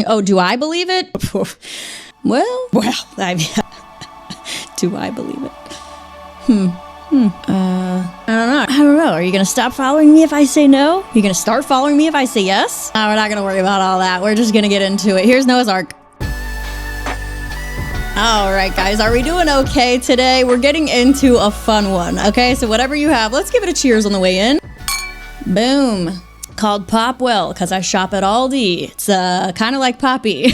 Oh, do I believe it? Well, do I believe it? I don't know. Are you going to stop following me if I say no? Are you going to start following me if I say yes? No, we're not going to worry about all that. We're just going to get into it. Here's Noah's Ark. All right, guys, are we doing okay today? We're getting into a fun one, okay? So whatever you have, let's give it a cheers on the way in. Boom. Called Popwell, because I shop at Aldi. It's kind of like Poppy.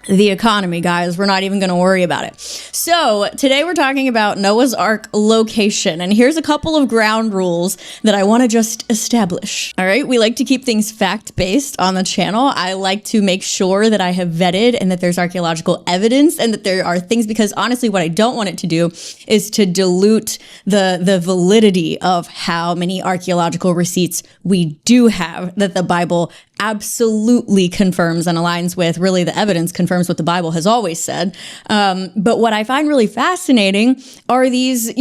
The economy, guys. We're not even going to worry about it. So today we're talking about Noah's Ark location. And here's a couple of ground rules that I want to just establish. All right. We like to keep things fact-based on the channel. I like to make sure that I have vetted and that there's archaeological evidence and that there are things, because honestly, what I don't want it to do is to dilute the validity of how many archaeological receipts we do have that the Bible absolutely confirms and aligns with. Really, the evidence confirms what the Bible has always said. But what I find really fascinating are these,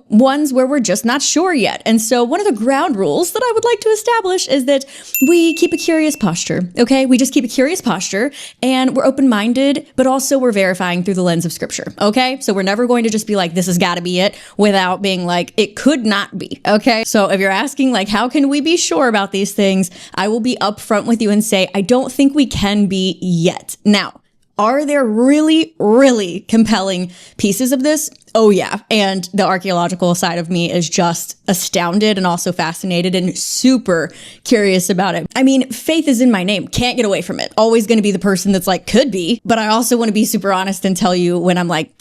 ones where we're just not sure yet. And so one of the ground rules that I would like to establish is that we keep a curious posture, okay? We just keep a curious posture and we're open-minded, but also we're verifying through the lens of scripture, okay? So we're never going to just be like, this has got to be it, without being like, it could not be, okay? So if you're asking like, how can we be sure about these things? I will be upfront with you and say, I don't think we can be yet. Now, are there really, really compelling pieces of this? Oh yeah. And the archaeological side of me is just astounded and also fascinated and super curious about it. I mean, faith is in my name. Can't get away from it. Always going to be the person that's like, could be, but I also want to be super honest and tell you when I'm like,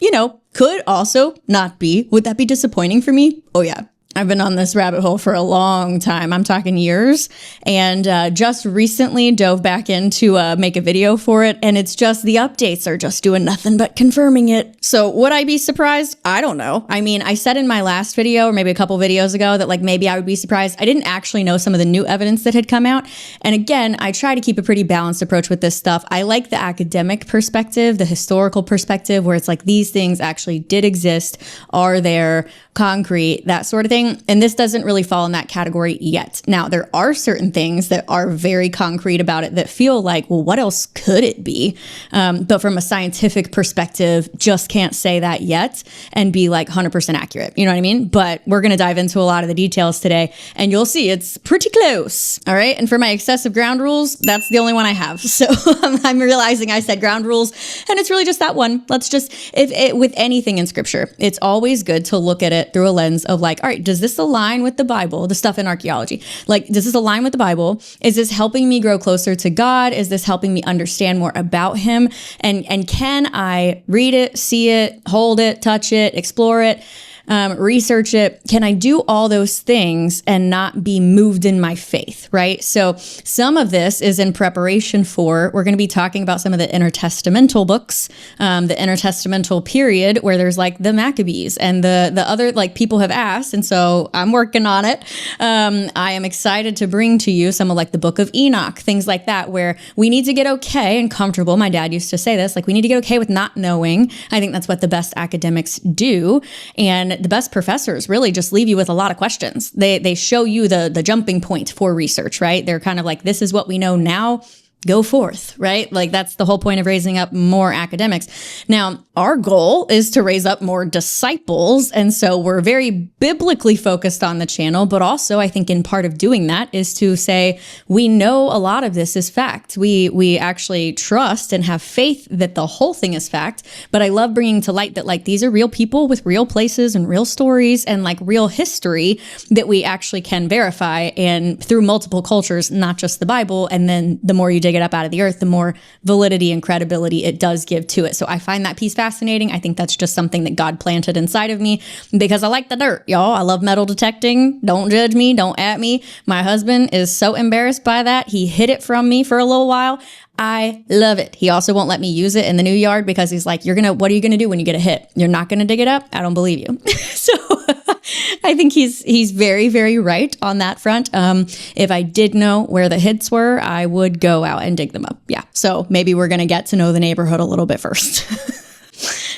could also not be. Would that be disappointing for me? Oh yeah. I've been on this rabbit hole for a long time. I'm talking years, and just recently dove back in to make a video for it. And it's just the updates are just doing nothing but confirming it. So would I be surprised? I don't know. I mean, I said in my last video, or maybe a couple videos ago, that like maybe I would be surprised. I didn't actually know some of the new evidence that had come out. And again, I try to keep a pretty balanced approach with this stuff. I like the academic perspective, the historical perspective, where it's like these things actually did exist, are there, concrete, that sort of thing. And this doesn't really fall in that category yet. Now, there are certain things that are very concrete about it that feel like, well, what else could it be? But from a scientific perspective, just can't say that yet and be like 100% accurate. You know what I mean? But we're going to dive into a lot of the details today and you'll see it's pretty close. All right. And for my excessive ground rules, that's the only one I have. So I'm realizing I said ground rules and it's really just that one. Let's just, with anything in scripture, it's always good to look at it through a lens of like, all right, does this align with the Bible, the stuff in archaeology? Like, does this align with the Bible? Is this helping me grow closer to God? Is this helping me understand more about him? And can I read it, see it, hold it, touch it, explore it? Research it? Can I do all those things and not be moved in my faith, right? So some of this is in preparation for, we're going to be talking about some of the intertestamental books, the intertestamental period where there's like the Maccabees and the other, like people have asked. And so I'm working on it. I am excited to bring to you some of like the book of Enoch, things like that, where we need to get okay and comfortable. My dad used to say this, like we need to get okay with not knowing. I think that's what the best academics do. And the best professors really just leave you with a lot of questions. They show you the jumping point for research, right? They're kind of like, this is what we know now. Go forth, right? Like that's the whole point of raising up more academics. Now, our goal is to raise up more disciples. And so we're very biblically focused on the channel, but also I think in part of doing that is to say, we know a lot of this is fact. We actually trust and have faith that the whole thing is fact. But I love bringing to light that like these are real people with real places and real stories and like real history that we actually can verify and through multiple cultures, not just the Bible. And then the more you dig it up out of the earth, the more validity and credibility it does give to it. So I find that piece fascinating. I think that's just something that God planted inside of me because I like the dirt, y'all. I love metal detecting. Don't judge me. Don't at me. My husband is so embarrassed by that. He hid it from me for a little while. I love it. He also won't let me use it in the new yard because he's like, what are you going to do when you get a hit? You're not going to dig it up? I don't believe you. So I think he's very, very right on that front. If I did know where the hits were, I would go out and dig them up. Yeah. So maybe we're going to get to know the neighborhood a little bit first.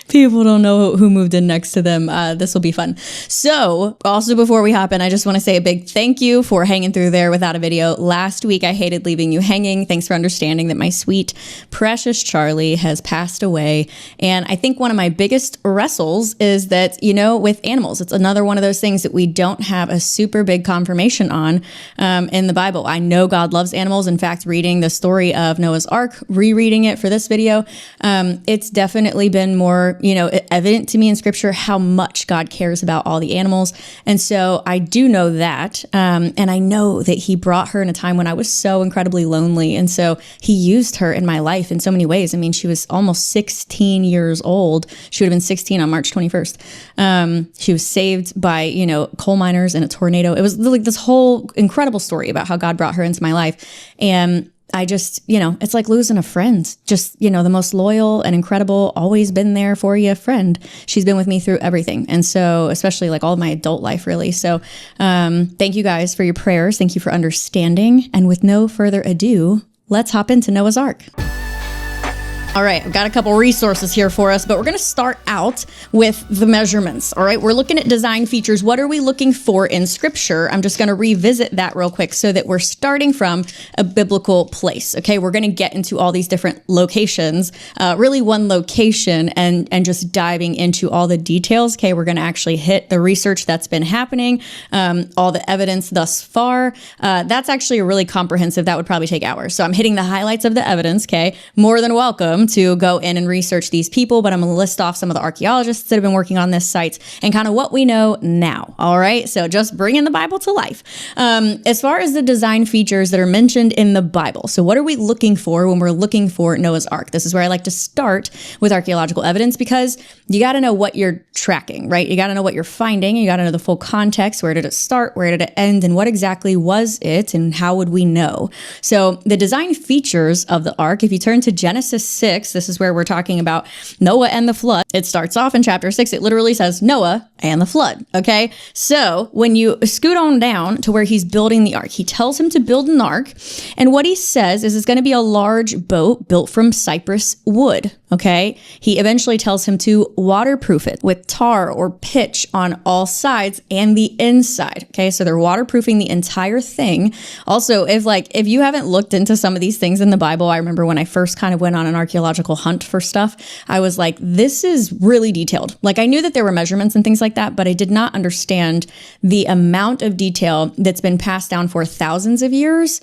People don't know who moved in next to them. This will be fun. So also before we hop in, I just want to say a big thank you for hanging through there without a video. Last week, I hated leaving you hanging. Thanks for understanding that my sweet, precious Charlie has passed away. And I think one of my biggest wrestles is that, you know, with animals, it's another one of those things that we don't have a super big confirmation on in the Bible. I know God loves animals. In fact, reading the story of Noah's Ark, rereading it for this video, it's definitely been more, you know, evident to me in scripture how much God cares about all the animals. And so I do know that. And I know that he brought her in a time when I was so incredibly lonely. And so he used her in my life in so many ways. I mean, she was almost 16 years old. She would have been 16 on March 21st. She was saved by, you know, coal miners in a tornado. It was like this whole incredible story about how God brought her into my life. And I just, you know, it's like losing a friend. Just, you know, the most loyal and incredible, always been there for you friend. She's been with me through everything. And so, especially like all of my adult life, really. So, thank you guys for your prayers. Thank you for understanding. And with no further ado, let's hop into Noah's Ark. All right, I've got a couple resources here for us, but we're going to start out with the measurements. All right, we're looking at design features. What are we looking for in scripture? I'm just going to revisit that real quick so that we're starting from a biblical place. Okay, we're going to get into all these different locations, really one location, and just diving into all the details. Okay, we're going to actually hit the research that's been happening, all the evidence thus far. That's actually a really comprehensive, that would probably take hours. So I'm hitting the highlights of the evidence. Okay, more than welcome to go in and research these people, but I'm going to list off some of the archaeologists that have been working on this site and kind of what we know now. All right. So just bringing the Bible to life. As far as the design features that are mentioned in the Bible. So what are we looking for when we're looking for Noah's Ark? This is where I like to start with archaeological evidence because you got to know what you're tracking, right? You got to know what you're finding. You got to know the full context. Where did it start? Where did it end? And what exactly was it? And how would we know? So the design features of the ark, if you turn to Genesis 6, this is where we're talking about Noah and the flood. It starts off in chapter 6. It literally says Noah and the flood. Okay. So when you scoot on down to where he's building the ark, he tells him to build an ark. And what he says is it's going to be a large boat built from cypress wood. Okay. He eventually tells him to waterproof it with tar or pitch on all sides and the inside. Okay. So they're waterproofing the entire thing. Also, if you haven't looked into some of these things in the Bible, I remember when I first kind of went on an archaeological hunt for stuff, I was like, this is really detailed. Like I knew that there were measurements and things like that, but I did not understand the amount of detail that's been passed down for thousands of years.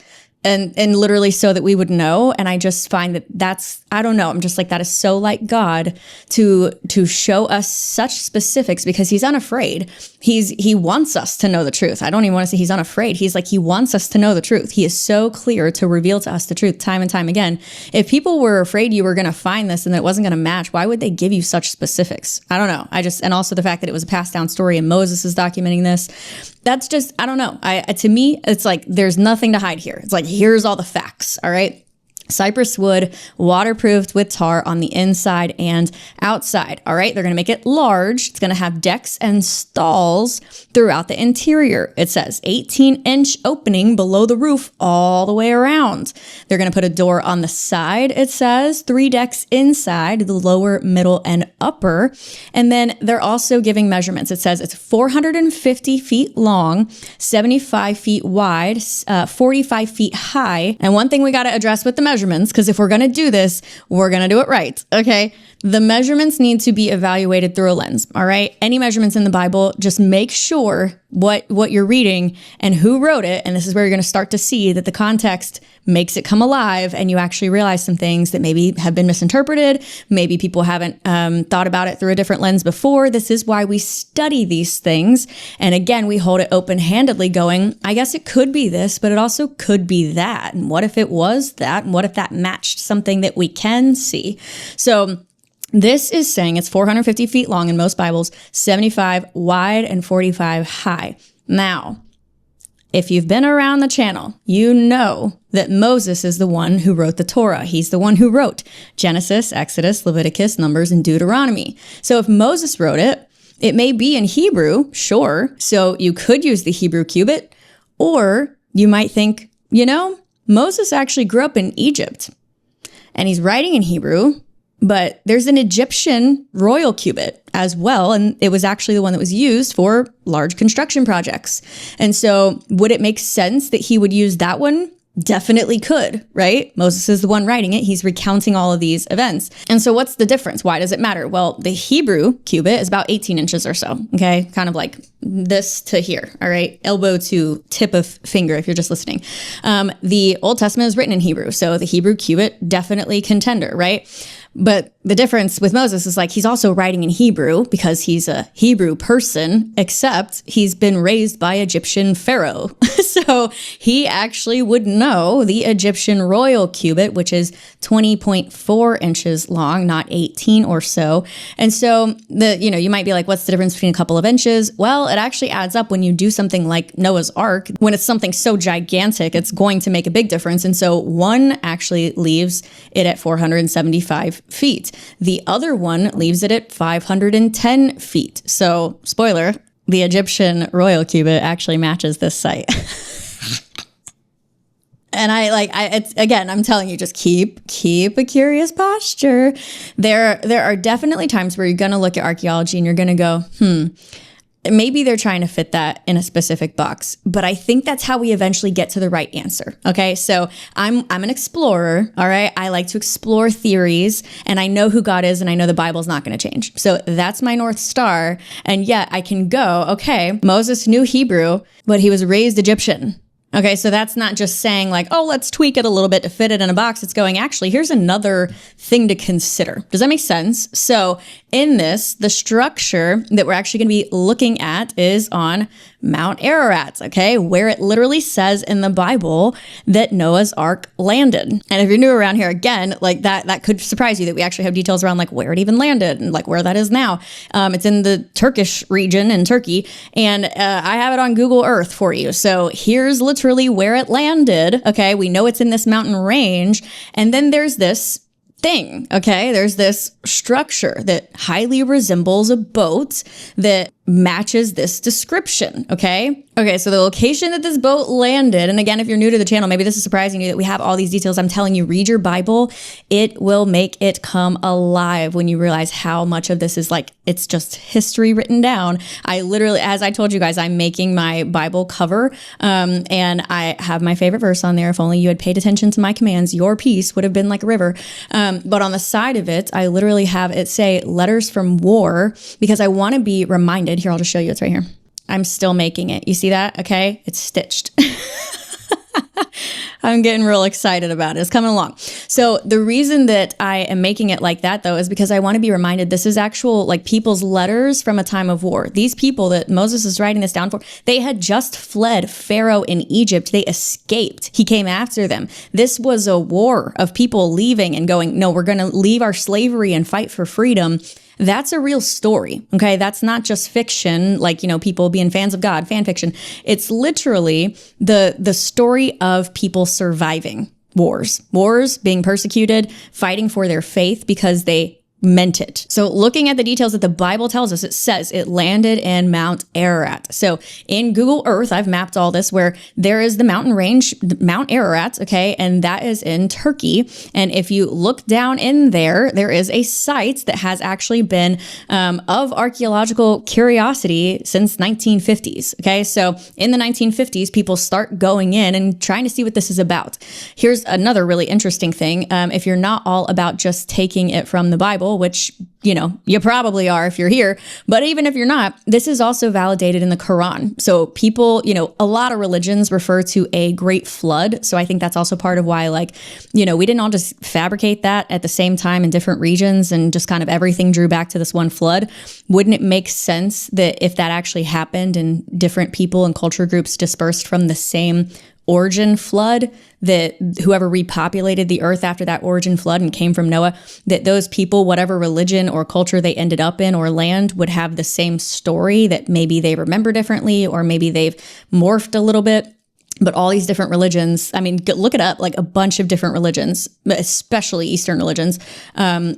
And literally so that we would know. And I just find that's, I don't know. I'm just like, that is so like God to show us such specifics because he's unafraid. He wants us to know the truth. I don't even want to say he's unafraid. He's like, he wants us to know the truth. He is so clear to reveal to us the truth time and time again. If people were afraid you were going to find this and that it wasn't going to match, why would they give you such specifics? I don't know. And also the fact that it was a passed down story and Moses is documenting this. That's just, I don't know. To me, it's like, there's nothing to hide here. It's like, here's all the facts. All right. Cypress wood, waterproofed with tar on the inside and outside. All right. They're going to make it large. It's going to have decks and stalls throughout the interior. It says 18-inch opening below the roof all the way around. They're going to put a door on the side. It says 3 decks inside, the lower, middle, and upper. And then they're also giving measurements. It says it's 450 feet long, 75 feet wide, 45 feet high. And one thing we got to address with the measurements, because if we're going to do this, we're going to do it right. Okay. The measurements need to be evaluated through a lens. All right. Any measurements in the Bible, just make sure what you're reading and who wrote it. And this is where you're going to start to see that the context makes it come alive and you actually realize some things that maybe have been misinterpreted. Maybe people haven't thought about it through a different lens before. This is why we study these things. And again, we hold it open-handedly going, I guess it could be this, but it also could be that. And what if it was that? And what if that matched something that we can see? So this is saying it's 450 feet long in most Bibles, 75 wide and 45 high. Now, if you've been around the channel, you know that Moses is the one who wrote the Torah. He's the one who wrote Genesis, Exodus, Leviticus, Numbers, and Deuteronomy. So if Moses wrote it, it may be in Hebrew, sure. So you could use the Hebrew cubit, or you might think, Moses actually grew up in Egypt and he's writing in Hebrew, But there's an Egyptian royal cubit as well, and it was actually the one that was used for large construction projects. And so would it make sense that he would use that one? Definitely could, right? Moses is the one writing it. He's recounting all of these events. And so what's the difference? Why does it matter? Well, the Hebrew cubit is about 18 inches or so, okay? Kind of like this to here, all right? Elbow to tip of finger if you're just listening. The Old Testament is written in Hebrew, so the Hebrew cubit, definitely contender, right? But the difference with Moses is like he's also writing in Hebrew because he's a Hebrew person, except he's been raised by Egyptian pharaoh. So he actually would know the Egyptian royal cubit, which is 20.4 inches long, not 18 or so. And so you might be like, what's the difference between a couple of inches? Well, it actually adds up when you do something like Noah's Ark. When it's something so gigantic, it's going to make a big difference. And so one actually leaves it at 475 feet. The other one leaves it at 510 feet. So, spoiler, the Egyptian royal cubit actually matches this site. And I'm telling you, just keep a curious posture. There are definitely times where you're going to look at archaeology and you're going to go, maybe they're trying to fit that in a specific box, but I think that's how we eventually get to the right answer. Okay. So I'm an explorer. All right. I like to explore theories, and I know who God is, and I know the Bible's not going to change. So that's my North Star. And yet I can go, okay, Moses knew Hebrew, but he was raised Egyptian. Okay, so that's not just saying like, oh, let's tweak it a little bit to fit it in a box. It's going, actually, here's another thing to consider. Does that make sense? So in this, the structure that we're actually going to be looking at is on Mount Ararat, okay, where it literally says in the Bible that Noah's Ark landed. And if you're new around here, again, like that could surprise you that we actually have details around like where it even landed and like where that is now. It's in the Turkish region in Turkey, and I have it on Google Earth for you. So here's literally where it landed. Okay, we know it's in this mountain range, and then there's this thing, okay? There's this structure that highly resembles a boat that matches this description, okay? Okay, so the location that this boat landed, and again, if you're new to the channel, maybe this is surprising you that we have all these details. I'm telling you, read your Bible. It will make it come alive when you realize how much of this is like, it's just history written down. I literally, as I told you guys, I'm making my Bible cover, and I have my favorite verse on there. If only you had paid attention to my commands, your peace would have been like a river. But on the side of it, I literally have it say letters from war, because I want to be reminded. Here, I'll just show you. It's right here. I'm still making it. You see that? Okay. It's stitched. I'm getting real excited about it. It's coming along. So the reason that I am making it like that, though, is because I want to be reminded this is actual like people's letters from a time of war. These people that Moses is writing this down for, they had just fled Pharaoh in Egypt. They escaped. He came after them. This was a war of people leaving and going, no, we're going to leave our slavery and fight for freedom. That's a real story, okay? That's not just fiction, like, people being fans of God, fan fiction. It's literally the story of people surviving wars, being persecuted, fighting for their faith because they meant it. So looking at the details that the Bible tells us, it says it landed in Mount Ararat. So in Google Earth, I've mapped all this where there is the mountain range, Mount Ararat, okay, and that is in Turkey. And if you look down in there, there is a site that has actually been of archaeological curiosity since 1950s, okay? So in the 1950s, people start going in and trying to see what this is about. Here's another really interesting thing. If you're not all about just taking it from the Bible, which, you probably are if you're here, but even if you're not, this is also validated in the Quran. So people, a lot of religions refer to a great flood. So I think that's also part of why, we didn't all just fabricate that at the same time in different regions and just kind of everything drew back to this one flood. Wouldn't it make sense that if that actually happened and different people and culture groups dispersed from the same origin flood, that whoever repopulated the earth after that origin flood and came from Noah, that those people, whatever religion or culture they ended up in or land, would have the same story, that maybe they remember differently or maybe they've morphed a little bit. But all these different religions, I mean, look it up, like a bunch of different religions, especially Eastern religions,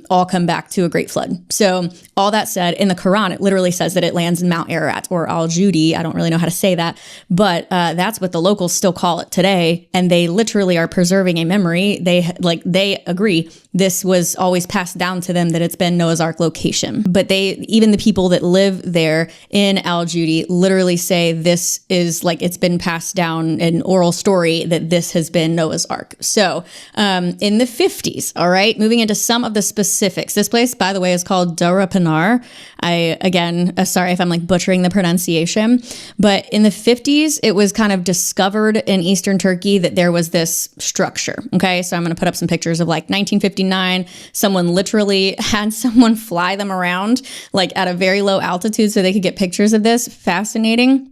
all come back to a great flood. So all that said, in the Quran, it literally says that it lands in Mount Ararat or Al-Judi. I don't really know how to say that, but that's what the locals still call it today. And they literally are preserving a memory. They agree this was always passed down to them, that it's been Noah's Ark location. But even the people that live there in Al-Judi literally say this is like, it's been passed down an oral story that this has been Noah's Ark. So in the 50s, all right, moving into some of the specifics. This place, by the way, is called Dura Pinar. Sorry if I'm like butchering the pronunciation, but in the 50s, it was kind of discovered in Eastern Turkey that there was this structure. Okay, so I'm going to put up some pictures of like 1959. Someone literally had someone fly them around like at a very low altitude so they could get pictures of this. Fascinating.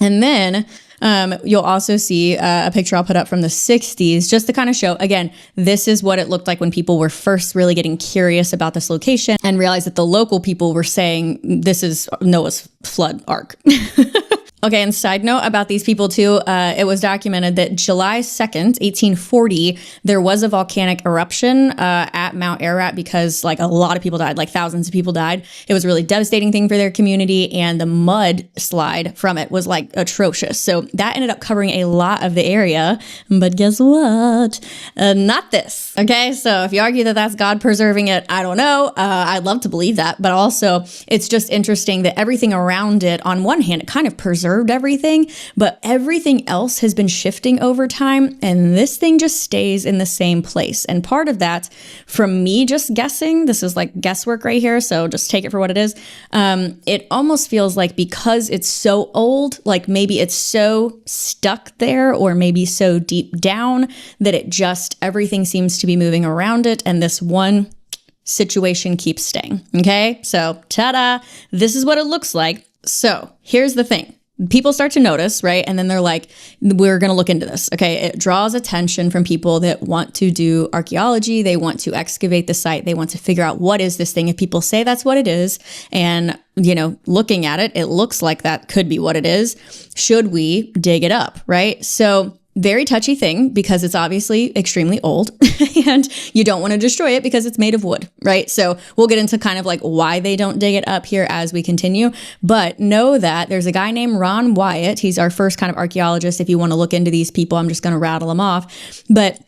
And then you'll also see a picture I'll put up from the 60s just to kind of show, again, this is what it looked like when people were first really getting curious about this location and realized that the local people were saying this is Noah's flood ark. Okay, and side note about these people too, it was documented that July 2nd, 1840, there was a volcanic eruption at Mount Ararat because like a lot of people died, like thousands of people died. It was a really devastating thing for their community, and the mud slide from it was like atrocious. So that ended up covering a lot of the area, but guess what? Not this. Okay, so if you argue that that's God preserving it, I don't know. I'd love to believe that, but also it's just interesting that everything around it, on one hand, it kind of preserved everything, but everything else has been shifting over time, and this thing just stays in the same place. And part of that, from me just guessing, this is like guesswork right here, so just take it for what it is. It almost feels like because it's so old, like maybe it's so stuck there, or maybe so deep down that it just, everything seems to be moving around it, and this one situation keeps staying. Okay, so ta-da, this is what it looks like. So here's the thing. People start to notice, right? And then they're like, we're going to look into this. Okay. It draws attention from people that want to do archaeology. They want to excavate the site. They want to figure out what is this thing. If people say that's what it is, and, looking at it, it looks like that could be what it is. Should we dig it up? Right. So very touchy thing because it's obviously extremely old and you don't want to destroy it because it's made of wood, right? So we'll get into kind of like why they don't dig it up here as we continue, but know that there's a guy named Ron Wyatt. He's our first kind of archaeologist. If you want to look into these people, I'm just going to rattle them off. But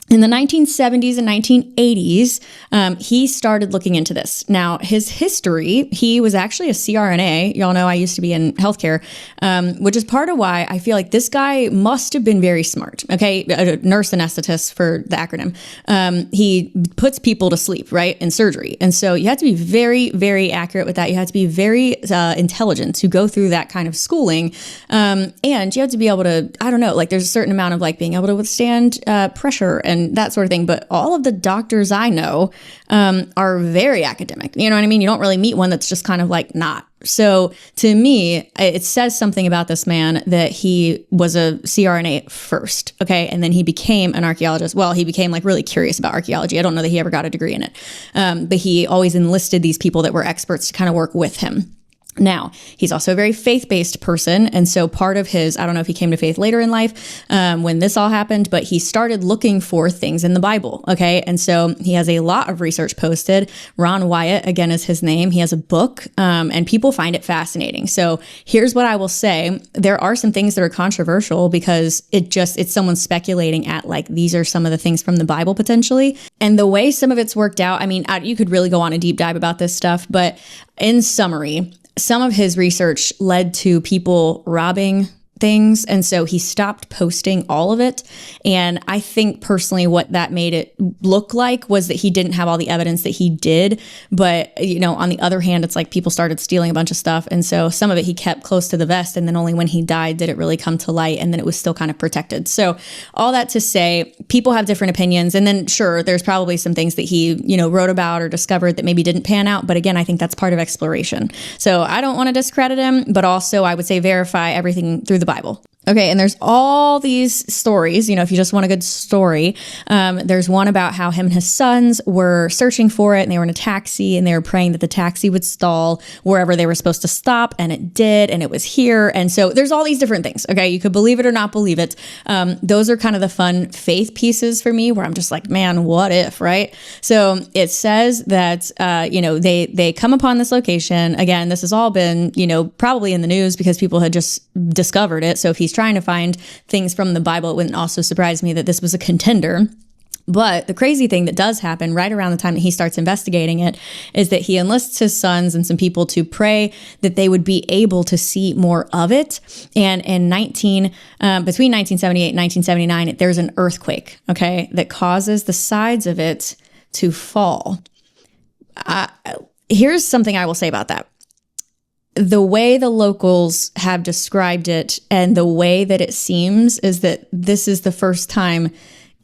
in the 1970s and 1980s, he started looking into this. Now, his history, he was actually a CRNA. Y'all know I used to be in healthcare, which is part of why I feel like this guy must have been very smart. Okay, a nurse anesthetist for the acronym. He puts people to sleep, right, in surgery. And so you have to be very, very accurate with that. You have to be very intelligent to go through that kind of schooling. And you have to be able to, I don't know, like there's a certain amount of like being able to withstand pressure and that sort of thing. But all of the doctors I know are very academic. You know what I mean? You don't really meet one that's just kind of like not. So to me, it says something about this man that he was a CRNA first. Okay. And then he became an archaeologist. Well, he became like really curious about archaeology. I don't know that he ever got a degree in it. But he always enlisted these people that were experts to kind of work with him. Now, he's also a very faith-based person. And so part of his, I don't know if he came to faith later in life when this all happened, but he started looking for things in the Bible. Okay. And so he has a lot of research posted. Ron Wyatt, again, is his name. He has a book and people find it fascinating. So here's what I will say. There are some things that are controversial because it's someone speculating at like, these are some of the things from the Bible potentially. And the way some of it's worked out, I mean, you could really go on a deep dive about this stuff, but in summary, some of his research led to people robbing things. And so he stopped posting all of it. And I think personally what that made it look like was that he didn't have all the evidence that he did. But, on the other hand, it's like people started stealing a bunch of stuff. And so some of it he kept close to the vest. And then only when he died did it really come to light. And then it was still kind of protected. So all that to say, people have different opinions. And then sure, there's probably some things that he, wrote about or discovered that maybe didn't pan out. But again, I think that's part of exploration. So I don't want to discredit him, but also I would say verify everything through the Bible. Okay, and there's all these stories, if you just want a good story, there's one about how him and his sons were searching for it, and they were in a taxi, and they were praying that the taxi would stall wherever they were supposed to stop, and it did, and it was here. And so there's all these different things, okay? You could believe it or not believe it. Those are kind of the fun faith pieces for me, where I'm just like, man, what if, right? So it says that, they come upon this location. Again, this has all been, probably in the news because people had just discovered it. So if he's trying to find things from the Bible, it wouldn't also surprise me that this was a contender. But the crazy thing that does happen right around the time that he starts investigating it is that he enlists his sons and some people to pray that they would be able to see more of it. And in between 1978 and 1979, there's an earthquake, okay, that causes the sides of it to fall. Here's something I will say about that. The way the locals have described it and the way that it seems is that this is the first time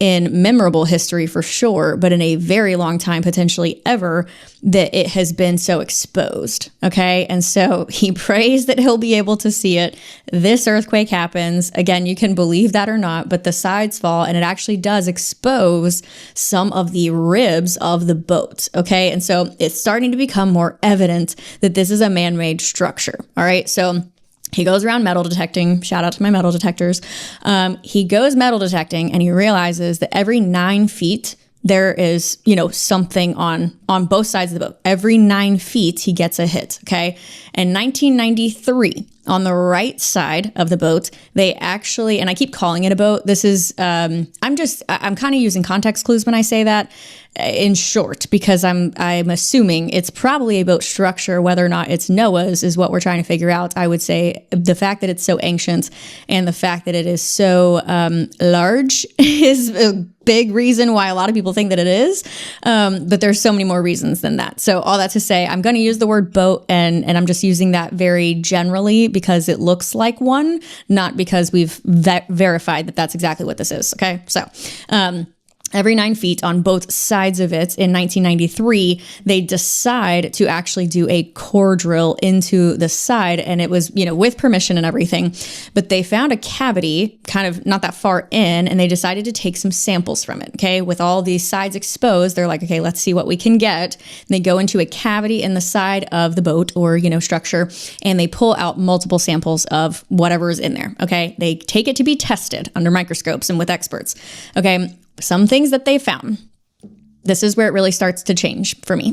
in memorable history for sure, but in a very long time, potentially ever, that it has been so exposed. Okay. And so he prays that he'll be able to see it. This earthquake happens. Again, you can believe that or not, but the sides fall and it actually does expose some of the ribs of the boat. Okay. And so it's starting to become more evident that this is a man-made structure. All right. So he goes around metal detecting. Shout out to my metal detectors. He goes metal detecting and he realizes that every 9 feet, there is, something on both sides of the boat. Every 9 feet, he gets a hit. Okay. In 1993, on the right side of the boat, they actually, and I keep calling it a boat. This is, I'm kind of using context clues when I say that. In short, because I'm assuming it's probably a boat structure. Whether or not it's Noah's is what we're trying to figure out. I would say the fact that it's so ancient and the fact that it is so large is a big reason why a lot of people think that it is. But there's so many more reasons than that. So all that to say, I'm going to use the word boat and I'm just using that very generally because it looks like one, not because we've verified that that's exactly what this is. Okay. So, every 9 feet on both sides of it in 1993, they decide to actually do a core drill into the side. And it was, with permission and everything, but they found a cavity kind of not that far in, and they decided to take some samples from it. Okay. With all these sides exposed, they're like, okay, let's see what we can get. And they go into a cavity in the side of the boat or, structure, and they pull out multiple samples of whatever is in there. Okay. They take it to be tested under microscopes and with experts. Okay. Some things that they found. This is where it really starts to change for me.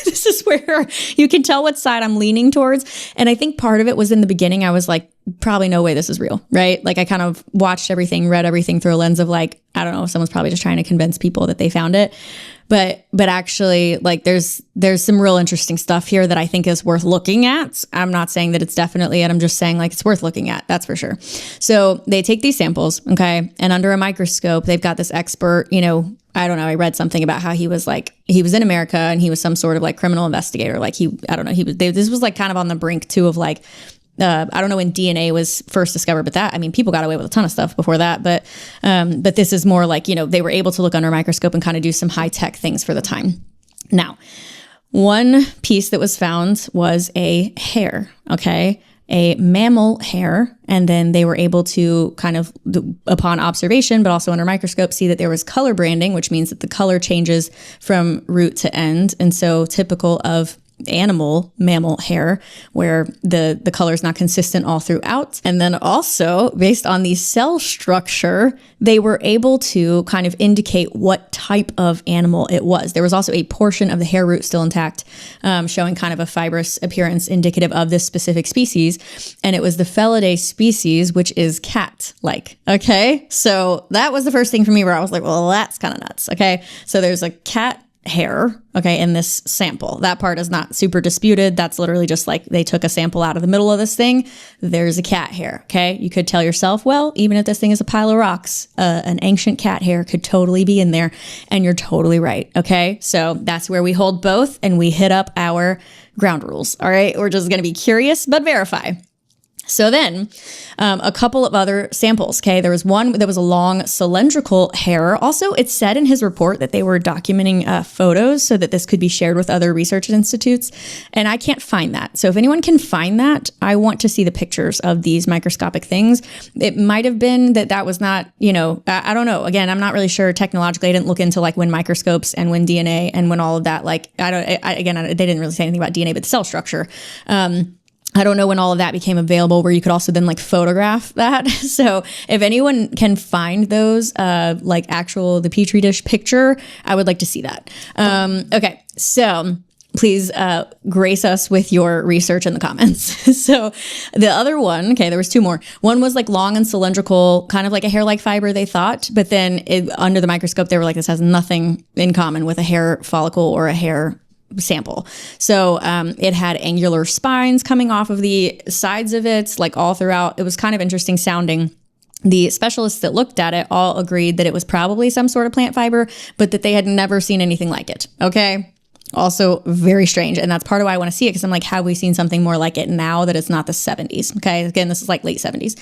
This is where you can tell what side I'm leaning towards. And I think part of it was in the beginning, I was like, probably no way this is real, right? Like I kind of watched everything, read everything through a lens of like, I don't know, someone's probably just trying to convince people that they found it. But actually, like there's some real interesting stuff here that I think is worth looking at. I'm not saying that it's definitely it. I'm just saying like it's worth looking at. That's for sure. So they take these samples, okay, and under a microscope, they've got this expert, I don't know. I read something about how he was in America and he was some sort of like criminal investigator. Like this was like kind of on the brink too of like, I don't know when DNA was first discovered, but people got away with a ton of stuff before that. But this is more like, they were able to look under a microscope and kind of do some high tech things for the time. Now, one piece that was found was a hair. Okay. A mammal hair. And then they were able to kind of, upon observation, but also under a microscope, see that there was color branding, which means that the color changes from root to end. And so typical of mammal hair, where the color is not consistent all throughout. And then also based on the cell structure, they were able to kind of indicate what type of animal it was. There was also a portion of the hair root still intact, showing kind of a fibrous appearance indicative of this specific species. And it was the Felidae species, which is cat-like. Okay. So that was the first thing for me where I was like, well, that's kind of nuts. Okay. So there's a cat hair, okay, in this sample. That part is not super disputed. That's literally just like they took a sample out of the middle of this thing. There's a cat hair, okay? You could tell yourself, well, even if this thing is a pile of rocks, an ancient cat hair could totally be in there, and you're totally right, okay? So that's where we hold both, and we hit up our ground rules, all right? We're just going to be curious, but verify. So then a couple of other samples. Okay. There was one that was a long cylindrical hair. Also, it said in his report that they were documenting photos so that this could be shared with other research institutes. And I can't find that. So if anyone can find that, I want to see the pictures of these microscopic things. It might have been that was not, I don't know. Again, I'm not really sure technologically. I didn't look into like when microscopes and when DNA and when all of that, like, they didn't really say anything about DNA, but the cell structure. I don't know when all of that became available where you could also then like photograph that. So if anyone can find those, the Petri dish picture, I would like to see that. Okay. So please grace us with your research in the comments. So the other one, okay, there was two more. One was like long and cylindrical, kind of like a hair-like fiber, they thought. But then under the microscope, they were like, this has nothing in common with a hair follicle or a hair sample. So it had angular spines coming off of the sides of it, like all throughout. It was kind of interesting sounding. The specialists that looked at it all agreed that it was probably some sort of plant fiber, but that they had never seen anything like it. Okay. Also very strange. And that's part of why I want to see it, because I'm like, have we seen something more like it now that it's not the 70s? Okay. Again, this is like late 70s.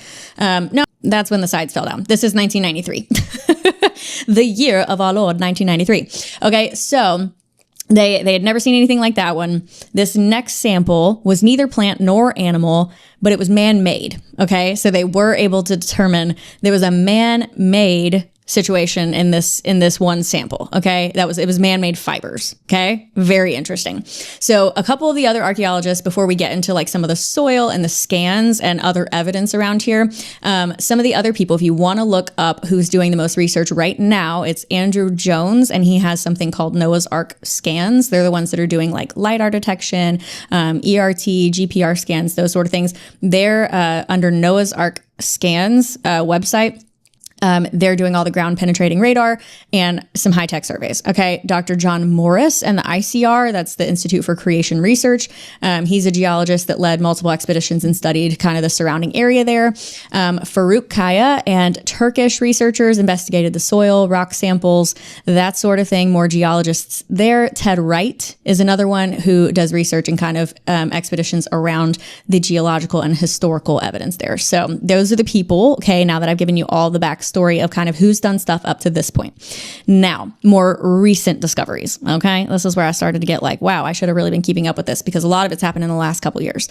No, that's when the sides fell down. This is 1993. The year of our Lord, 1993. Okay. So they had never seen anything like that one. This next sample was neither plant nor animal, but it was man-made. Okay. So they were able to determine there was a man-made situation in this one sample. Okay. It was man-made fibers. Okay. Very interesting. So a couple of the other archaeologists, before we get into like some of the soil and the scans and other evidence around here, some of the other people, if you want to look up who's doing the most research right now, it's Andrew Jones, and he has something called Noah's Ark scans. They're the ones that are doing like LiDAR detection, ERT, GPR scans, those sort of things. They're under Noah's Ark scans website. They're doing all the ground penetrating radar and some high-tech surveys. Okay. Dr. John Morris and the ICR, that's the Institute for Creation Research. He's a geologist that led multiple expeditions and studied kind of the surrounding area there. Faruk Kaya and Turkish researchers investigated the soil, rock samples, that sort of thing. More geologists there. Ted Wright is another one who does research and kind of expeditions around the geological and historical evidence there. So those are the people. Okay. Now that I've given you all the backstory of kind of who's done stuff up to this point. Now, more recent discoveries. Okay. This is where I started to get like, wow, I should have really been keeping up with this, because a lot of it's happened in the last couple years.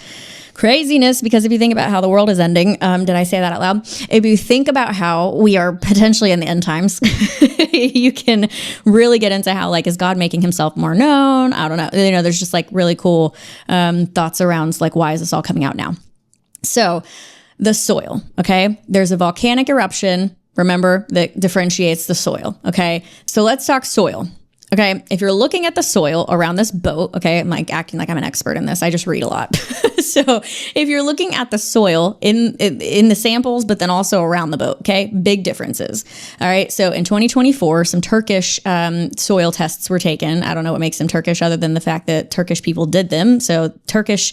Craziness, because if you think about how the world is ending, did I say that out loud? If you think about how we are potentially in the end times, you can really get into how, like, is God making himself more known? I don't know. There's just like really cool thoughts around like, why is this all coming out now? So the soil, okay? There's a volcanic eruption, remember, that differentiates the soil, okay? So let's talk soil. Okay, if you're looking at the soil around this boat, okay, I'm like acting like I'm an expert in this. I just read a lot. So if you're looking at the soil in the samples, but then also around the boat, okay, big differences. All right, so in 2024, some Turkish soil tests were taken. I don't know what makes them Turkish other than the fact that Turkish people did them. So Turkish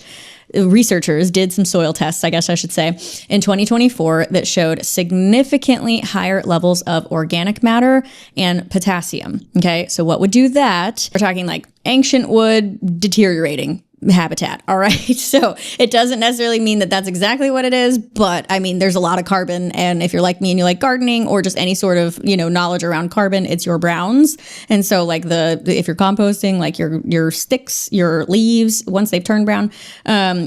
researchers did some soil tests, I guess I should say, in 2024 that showed significantly higher levels of organic matter and potassium. Okay, so what would do that? We're talking like ancient wood deteriorating habitat. All right. So it doesn't necessarily mean that that's exactly what it is, but I mean, there's a lot of carbon. And if you're like me and you like gardening or just any sort of, knowledge around carbon, it's your browns. And so like if you're composting, like your sticks, your leaves, once they've turned brown,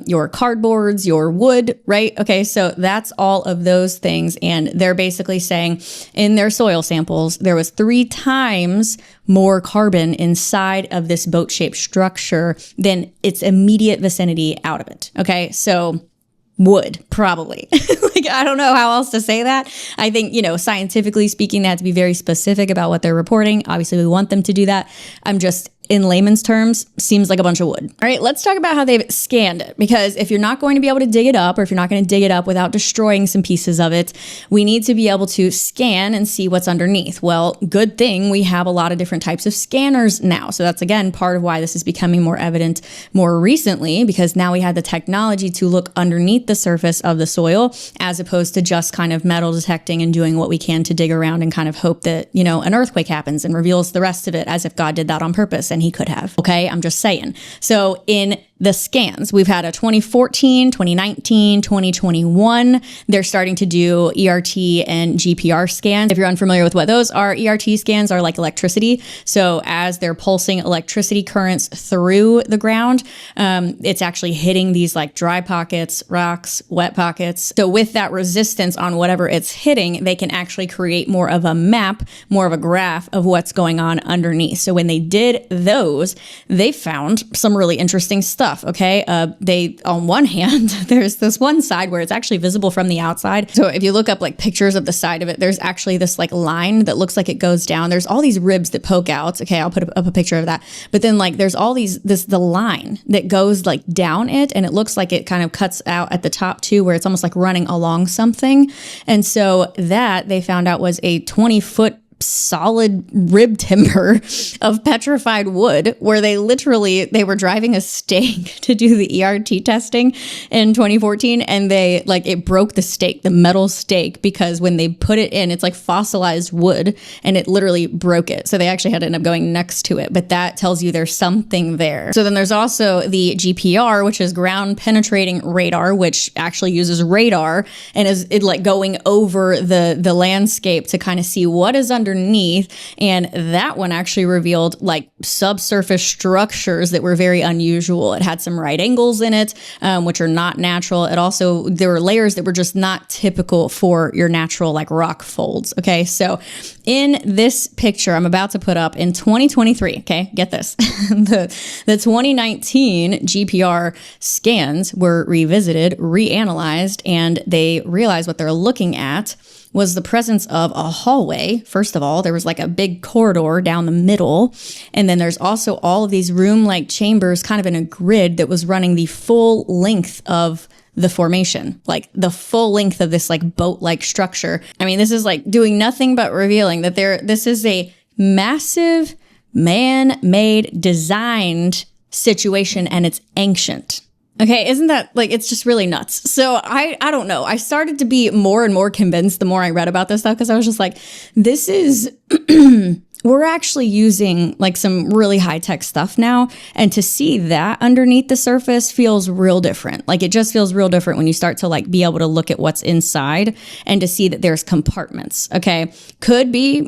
your cardboards, your wood, right? Okay. So that's all of those things. And they're basically saying in their soil samples, there was 3 times more carbon inside of this boat-shaped structure than its immediate vicinity out of it. Okay, so wood, probably. Like, I don't know how else to say that. I think, scientifically speaking, they have to be very specific about what they're reporting. Obviously, we want them to do that. I'm just, in layman's terms, seems like a bunch of wood. All right, let's talk about how they've scanned it, because if you're not going to be able to dig it up, or if you're not going to dig it up without destroying some pieces of it, we need to be able to scan and see what's underneath. Well, good thing we have a lot of different types of scanners now. So that's, again, part of why this is becoming more evident more recently, because now we have the technology to look underneath the surface of the soil, as opposed to just kind of metal detecting and doing what we can to dig around and kind of hope that, an earthquake happens and reveals the rest of it, as if God did that on purpose, and he could have. Okay, I'm just saying. So in the scans. We've had a 2014, 2019, 2021. They're starting to do ERT and GPR scans. If you're unfamiliar with what those are, ERT scans are like electricity. So as they're pulsing electricity currents through the ground, it's actually hitting these like dry pockets, rocks, wet pockets. So with that resistance on whatever it's hitting, they can actually create more of a map, more of a graph of what's going on underneath. So when they did those, they found some really interesting stuff. Okay. They, on one hand, there's this one side where it's actually visible from the outside. So if you look up like pictures of the side of it, there's actually this like line that looks like it goes down. There's all these ribs that poke out. Okay. I'll put up a picture of that. But then like there's all the line that goes like down it, and it looks like it kind of cuts out at the top too, where it's almost like running along something. And so that they found out was a 20-foot solid rib timber of petrified wood, where they were driving a stake to do the ERT testing in 2014, and it broke the metal stake, because when they put it in, it's like fossilized wood, and it literally broke it. So they actually had to end up going next to it, but that tells you there's something there. So then there's also the GPR, which is ground penetrating radar, which actually uses radar and is like going over the landscape to kind of see what is underneath. And that one actually revealed like subsurface structures that were very unusual. It had some right angles in it, which are not natural. There were layers that were just not typical for your natural like rock folds. Okay. So in this picture I'm about to put up in 2023, okay, get this, the 2019 GPR scans were revisited, reanalyzed, and they realized what they're looking at was the presence of a hallway. First of all, there was like a big corridor down the middle. And then there's also all of these room-like chambers kind of in a grid that was running the full length of the formation, like the full length of this like boat-like structure. I mean, this is like doing nothing but revealing that this is a massive man-made designed situation, and it's ancient. Okay, isn't that like, it's just really nuts. So I don't know. I started to be more and more convinced the more I read about this stuff, because I was just like, this is, we're actually using like some really high tech stuff now. And to see that underneath the surface feels real different. Like it just feels real different when you start to like be able to look at what's inside and to see that there's compartments. Okay. Could be,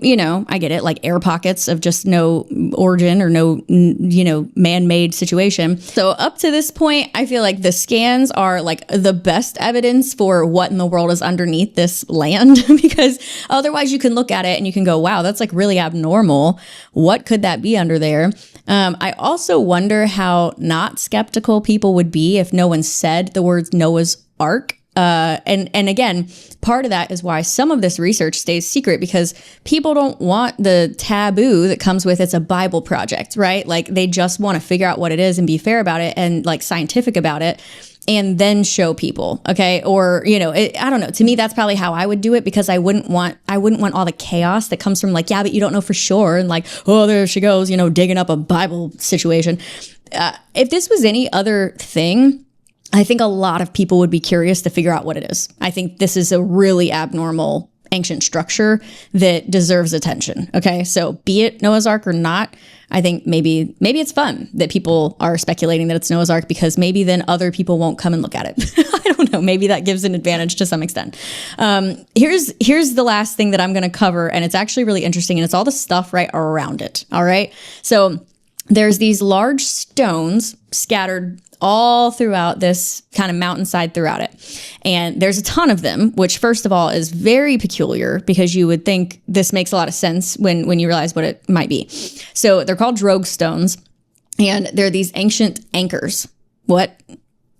I get it, like air pockets of just no origin or no, man-made situation. So up to this point, I feel like the scans are like the best evidence for what in the world is underneath this land, because otherwise you can look at it and you can go, wow, that's like really abnormal. What could that be under there? I also wonder how not skeptical people would be if no one said the words Noah's Ark. And again, part of that is why some of this research stays secret, because people don't want the taboo that comes with it's a Bible project, right? Like they just want to figure out what it is and be fair about it and like scientific about it, and then show people. Okay. Or, I don't know. To me, that's probably how I would do it, because I wouldn't want all the chaos that comes from like, yeah, but you don't know for sure. And like, oh, there she goes, digging up a Bible situation. If this was any other thing, I think a lot of people would be curious to figure out what it is. I think this is a really abnormal ancient structure that deserves attention. Okay. So be it Noah's Ark or not, I think maybe it's fun that people are speculating that it's Noah's Ark, because maybe then other people won't come and look at it. I don't know. Maybe that gives an advantage to some extent. Here's the last thing that I'm going to cover, and it's actually really interesting, and it's all the stuff right around it. All right. So there's these large stones scattered all throughout this kind of mountainside throughout it. And there's a ton of them, which first of all is very peculiar, because you would think this makes a lot of sense when you realize what it might be. So they're called drogue stones, and they're these ancient anchors. What?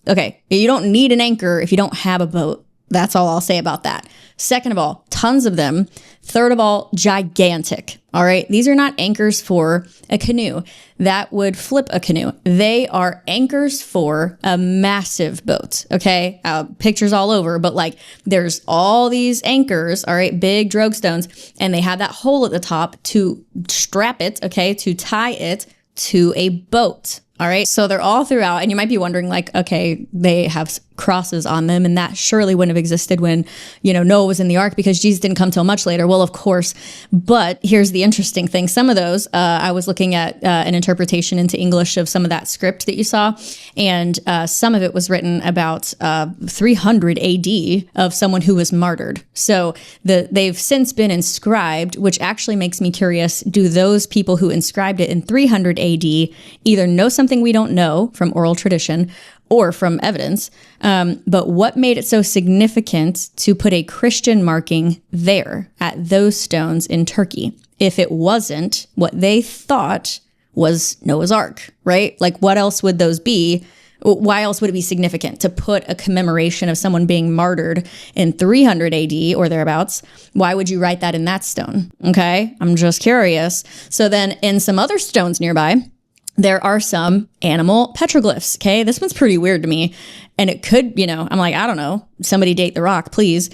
Okay, you don't need an anchor if you don't have a boat. That's all I'll say about that. Second of all, tons of them. Third of all, gigantic. All right. These are not anchors for a canoe that would flip a canoe. They are anchors for a massive boat. Okay. Pictures all over, but like there's all these anchors. All right. Big drogue stones. And they have that hole at the top to strap it. Okay. To tie it to a boat. All right. So they're all throughout, and you might be wondering like, okay, they have crosses on them, and that surely wouldn't have existed when, Noah was in the ark, because Jesus didn't come till much later. Well, of course, but here's the interesting thing. Some of those, I was looking at an interpretation into English of some of that script that you saw, and some of it was written about 300 AD of someone who was martyred. So they've since been inscribed, which actually makes me curious, do those people who inscribed it in 300 AD either know something we don't know from oral tradition or from evidence, but what made it so significant to put a Christian marking there at those stones in Turkey if it wasn't what they thought was Noah's Ark, right? Like, what else would those be? Why else would it be significant to put a commemoration of someone being martyred in 300 AD or thereabouts? Why would you write that in that stone? Okay, I'm just curious. So then in some other stones nearby, there are some animal petroglyphs, okay? This one's pretty weird to me. And it could, I'm like, I don't know, somebody date the rock, please.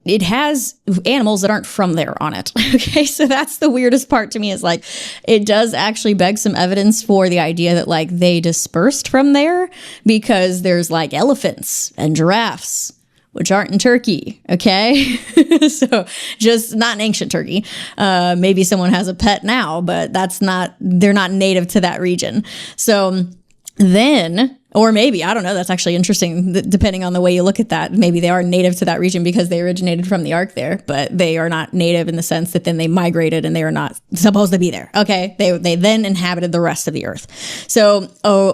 It has animals that aren't from there on it, okay? So that's the weirdest part to me, is like, it does actually beg some evidence for the idea that like they dispersed from there, because there's like elephants and giraffes, which aren't in Turkey, okay? So just not in ancient Turkey. Maybe someone has a pet now, but they're not native to that region. So then, or maybe, I don't know, that's actually interesting, depending on the way you look at that. Maybe they are native to that region because they originated from the ark there, but they are not native in the sense that then they migrated and they are not supposed to be there, okay? They then inhabited the rest of the earth. So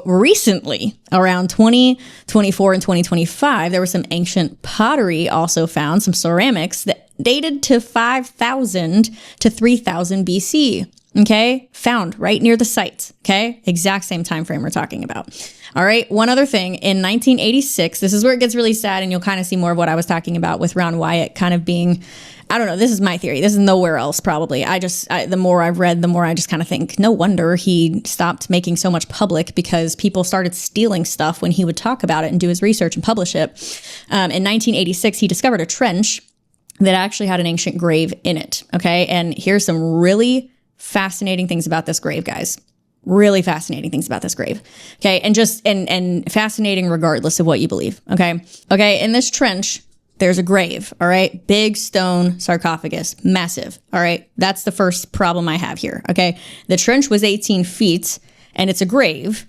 recently, around 2024 and 2025, there was some ancient pottery also found, some ceramics that dated to 5,000 to 3,000 BC. Okay, found right near the site. Okay, exact same time frame we're talking about. All right, one other thing, in 1986, this is where it gets really sad, and you'll kind of see more of what I was talking about with Ron Wyatt kind of being, I don't know, this is my theory. This is nowhere else probably. The more I've read, the more I just kind of think, no wonder he stopped making so much public, because people started stealing stuff when he would talk about it and do his research and publish it. In 1986, he discovered a trench that actually had an ancient grave in it. Okay, and here's some really fascinating things about this grave, guys. Really fascinating things about this grave. Okay. And fascinating regardless of what you believe. Okay. Okay. In this trench, there's a grave. All right. Big stone sarcophagus, massive. All right. That's the first problem I have here. Okay. The trench was 18 feet and it's a grave.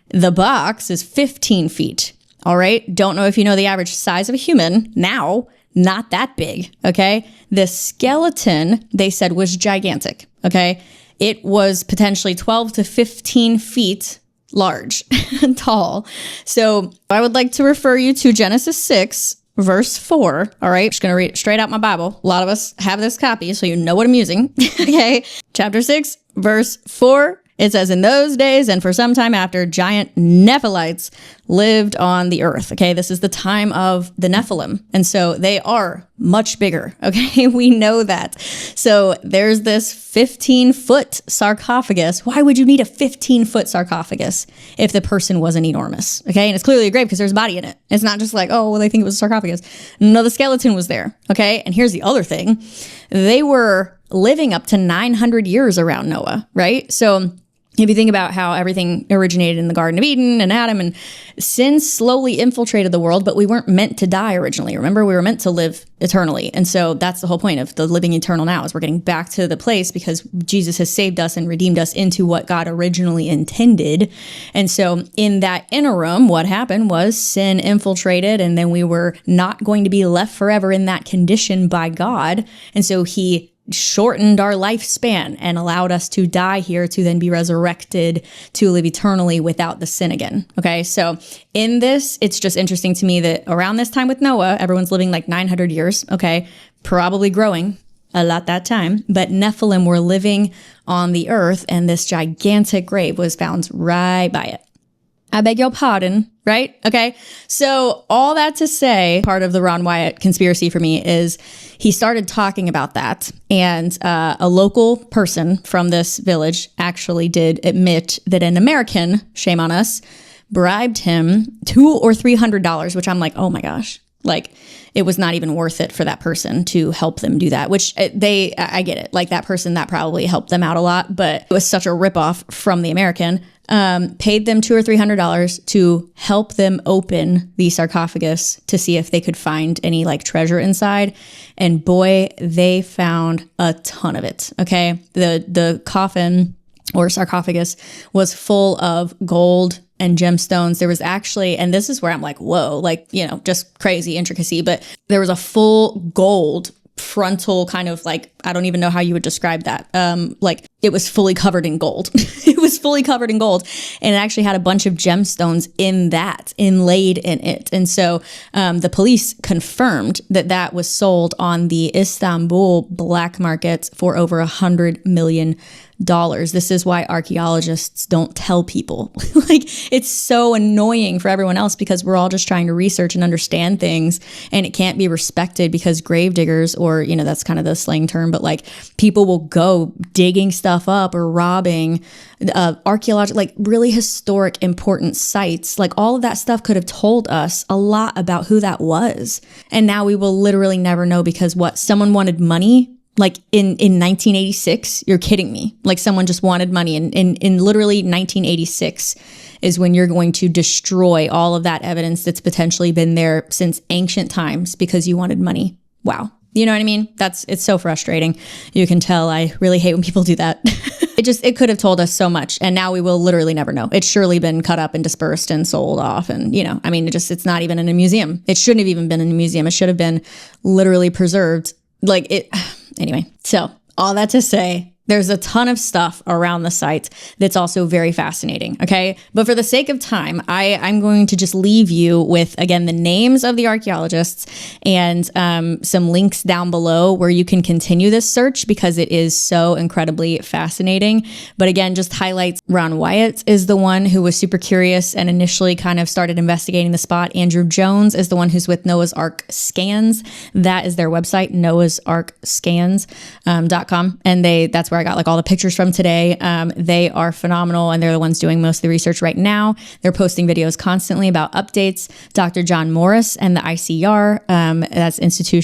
The box is 15 feet. All right. Don't know if you know the average size of a human now. Not that big, okay? The skeleton, they said, was gigantic, okay? It was potentially 12 to 15 feet large and tall. So I would like to refer you to Genesis 6, verse 4, all right? I'm just going to read it straight out my Bible. A lot of us have this copy, so you know what I'm using, okay? Chapter 6, verse 4. It says, in those days and for some time after, giant Nephilites lived on the earth. Okay, this is the time of the Nephilim. And so they are much bigger. Okay, we know that. So there's this 15-foot sarcophagus. Why would you need a 15-foot sarcophagus if the person wasn't enormous? Okay, and it's clearly a grave because there's a body in it. It's not just like, oh, well, they think it was a sarcophagus. No, the skeleton was there. Okay, and here's the other thing. They were living up to 900 years around Noah, right? So if you think about how everything originated in the Garden of Eden and Adam, and sin slowly infiltrated the world, but we weren't meant to die originally. Remember, we were meant to live eternally. And so that's the whole point of the living eternal now, is we're getting back to the place because Jesus has saved us and redeemed us into what God originally intended. And so in that interim, what happened was sin infiltrated, and then we were not going to be left forever in that condition by God. And so he shortened our lifespan and allowed us to die here to then be resurrected to live eternally without the sin again. Okay, so in this, it's just interesting to me that around this time with Noah, everyone's living like 900 years, okay, probably growing a lot that time, but Nephilim were living on the earth, and this gigantic grave was found right by it. I beg your pardon, right? Okay. So all that to say, part of the Ron Wyatt conspiracy for me is he started talking about that. And a local person from this village actually did admit that an American, shame on us, bribed him $200 or $300, which I'm like, oh my gosh. Like, it was not even worth it for that person to help them do that, which I get it. Like, that person, that probably helped them out a lot, but it was such a ripoff from the American. paid them $200 or $300 to help them open the sarcophagus to see if they could find any like treasure inside. And boy, they found a ton of it. Okay. The coffin or sarcophagus was full of gold and gemstones. There was actually, and this is where I'm like, whoa, like, you know, just crazy intricacy, but there was a full gold frontal kind of like, I don't even know how you would describe that. Like it was fully covered in gold. It was fully covered in gold, and it actually had a bunch of gemstones in that, inlaid in it. And so the police confirmed that that was sold on the Istanbul black market for over $100 million. This is why archaeologists don't tell people. Like, it's so annoying for everyone else because we're all just trying to research and understand things, and it can't be respected because gravediggers, or, you know, that's kind of the slang term, but like people will go digging stuff up or robbing archaeological, like really historic, important sites. Like all of that stuff could have told us a lot about who that was. And now we will literally never know because what? Someone wanted money. Like in 1986, you're kidding me. Like someone just wanted money. And in literally 1986 is when you're going to destroy all of that evidence that's potentially been there since ancient times because you wanted money. Wow. You know what I mean? It's so frustrating. You can tell I really hate when people do that. It could have told us so much, and now we will literally never know. It's surely been cut up and dispersed and sold off. And, you know, I mean, it's not even in a museum. It shouldn't have even been in a museum. It should have been literally preserved. Like it. Anyway, so all that to say, there's a ton of stuff around the site that's also very fascinating, okay? But for the sake of time, I'm going to just leave you with, again, the names of the archaeologists and some links down below where you can continue this search because it is so incredibly fascinating. But again, just highlights, Ron Wyatt is the one who was super curious and initially kind of started investigating the spot. Andrew Jones is the one who's with Noah's Ark Scans. That is their website, noahsarkscans.com. And that's where I got like all the pictures from today. They are phenomenal, and they're the ones doing most of the research right now. They're posting videos constantly about updates. Dr. John Morris and the ICR, that's Institute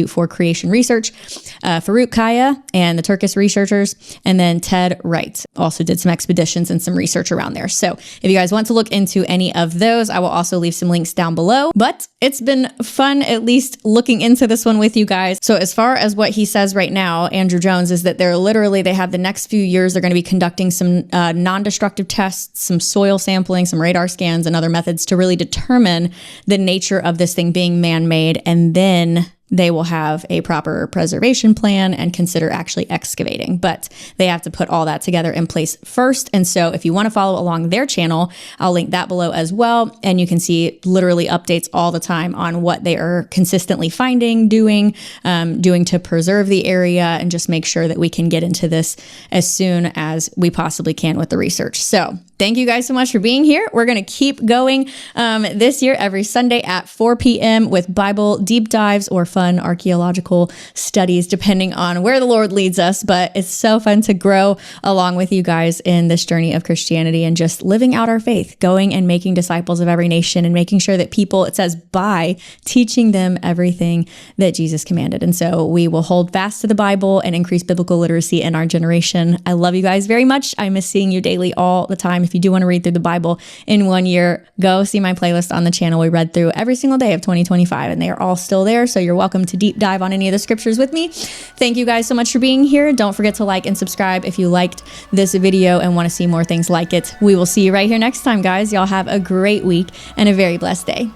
for Creation Research, Farouk Kaya and the Turkish researchers, and then Ted Wright also did some expeditions and some research around there. So if you guys want to look into any of those, I will also leave some links down below. But it's been fun at least looking into this one with you guys. So as far as what he says right now, Andrew Jones, is that they have the next few years, they're going to be conducting some non-destructive tests, some soil sampling, some radar scans, and other methods to really determine the nature of this thing being man-made. And then they will have a proper preservation plan and consider actually excavating. But they have to put all that together in place first. And so if you want to follow along their channel, I'll link that below as well. And you can see literally updates all the time on what they are consistently finding, doing to preserve the area and just make sure that we can get into this as soon as we possibly can with the research. So thank you guys so much for being here. We're going to keep going this year every Sunday at 4 p.m. with Bible deep dives or fun archaeological studies, depending on where the Lord leads us. But it's so fun to grow along with you guys in this journey of Christianity and just living out our faith, going and making disciples of every nation and making sure that people, it says, by teaching them everything that Jesus commanded. And so we will hold fast to the Bible and increase biblical literacy in our generation. I love you guys very much. I miss seeing you daily all the time. If you do want to read through the Bible in 1 year, go see my playlist on the channel. We read through every single day of 2025, and they are all still there. So you're welcome to deep dive on any of the scriptures with me. Thank you guys so much for being here. Don't forget to like and subscribe if you liked this video and want to see more things like it. We will see you right here next time, guys. Y'all have a great week and a very blessed day.